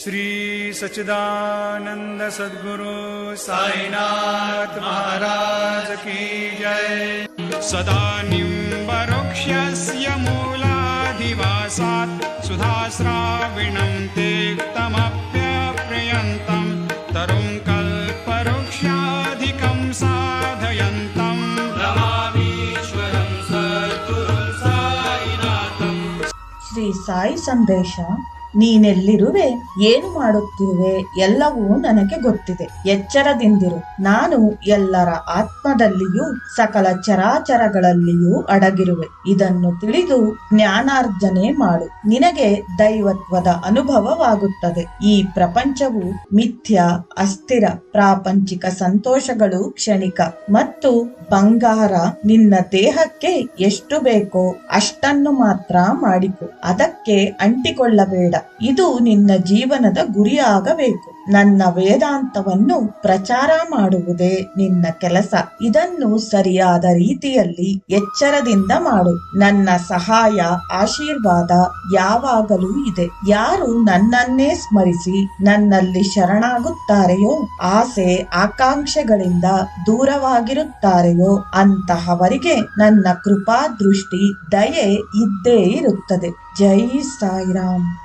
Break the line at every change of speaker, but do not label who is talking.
श्री सच्चिदानंद सद्गुरु साईनाथ महाराज की जय। सदा निम्बवृक्षस्य मूलाधिवासात् सुधाश्राविणं तीक्तमप्यप्रियन्तं तरुं कल्पवृक्षाधिकं साधयन्तं नमामीश्वरं सद्गुरुं साईनाथं।
ಶ್ರೀ ಸಾಯಿ ಸಂದೇಶ. ನೀನೆಲ್ಲಿರುವೆ, ಏನು ಮಾಡುತ್ತಿರುವೆ, ಎಲ್ಲವೂ ನನಗೆ ಗೊತ್ತಿದೆ. ಎಚ್ಚರದಿಂದಿರು. ನಾನು ಎಲ್ಲರ ಆತ್ಮದಲ್ಲಿಯೂ ಸಕಲ ಚರಾಚರಗಳಲ್ಲಿಯೂ ಅಡಗಿರುವೆ. ಇದನ್ನು ತಿಳಿದು ಜ್ಞಾನಾರ್ಜನೆ ಮಾಡು. ನಿನಗೆ ದೈವತ್ವದ ಅನುಭವವಾಗುತ್ತದೆ. ಈ ಪ್ರಪಂಚವು ಮಿಥ್ಯ, ಅಸ್ಥಿರ. ಪ್ರಾಪಂಚಿಕ ಸಂತೋಷಗಳು ಕ್ಷಣಿಕ ಮತ್ತು ಬಂಗಾರ. ನಿನ್ನ ದೇಹಕ್ಕೆ ಎಷ್ಟು ಬೇಕೋ ಅಷ್ಟನ್ನು ಮಾತ್ರ ಮಾಡಿಕೊ. ಅದಕ್ಕೆ ಅಂಟಿಕೊಳ್ಳಬೇಡ. ಇದು ನಿನ್ನ ಜೀವನದ ಗುರಿಯಾಗಬೇಕು. ನನ್ನ ವೇದಾಂತವನ್ನು ಪ್ರಚಾರ ಮಾಡುವುದೇ ನಿನ್ನ ಕೆಲಸ. ಇದನ್ನು ಸರಿಯಾದ ರೀತಿಯಲ್ಲಿ ಎಚ್ಚರದಿಂದ ಮಾಡು. ನನ್ನ ಸಹಾಯ, ಆಶೀರ್ವಾದ ಯಾವಾಗಲೂ ಇದೆ. ಯಾರು ನನ್ನನ್ನೇ ಸ್ಮರಿಸಿ ನನ್ನಲ್ಲಿ ಶರಣಾಗುತ್ತಾರೆಯೋ, ಆಸೆ ಆಕಾಂಕ್ಷೆಗಳಿಂದ ದೂರವಾಗಿರುತ್ತಾರೆಯೋ ಅಂತಹವರಿಗೆ ನನ್ನ ಕೃಪಾ ದೃಷ್ಟಿ, ದಯೆ ಇದ್ದೇ ಇರುತ್ತದೆ. ಜೈ ಸಾಯಿರಾಮ್.